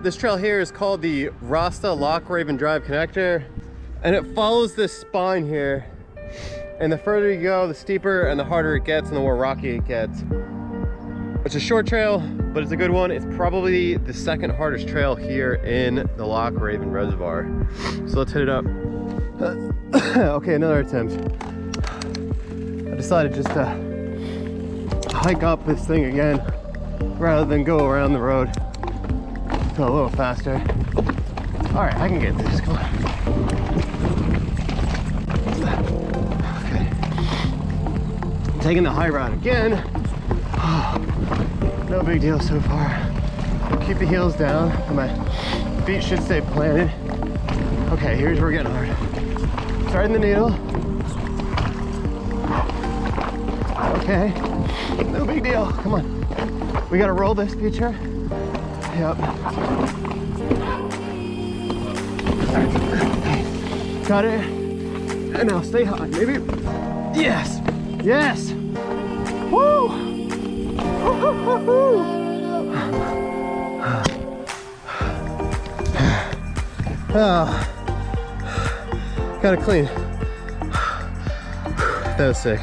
This trail here is called the Rasta Loch Raven Drive connector, and it follows this spine here. And the further you go, the steeper and the harder it gets and the more rocky it gets. It's a short trail, but it's a good one. It's probably the second hardest trail here in the Loch Raven Reservoir. So let's hit it up. Okay, another attempt. I decided just to hike up this thing again rather than go around the road. Go a little faster. All right, I can get this, come on. Okay. Taking the high route again. No big deal so far. Keep the heels down, and my feet should stay planted. Okay, here's where we're getting hard. Starting the needle. Okay, no big deal, come on. We gotta roll this feature. Yep. Got it. And now stay high, maybe. Yes, yes. Woo! Oh, gotta clean. That was sick.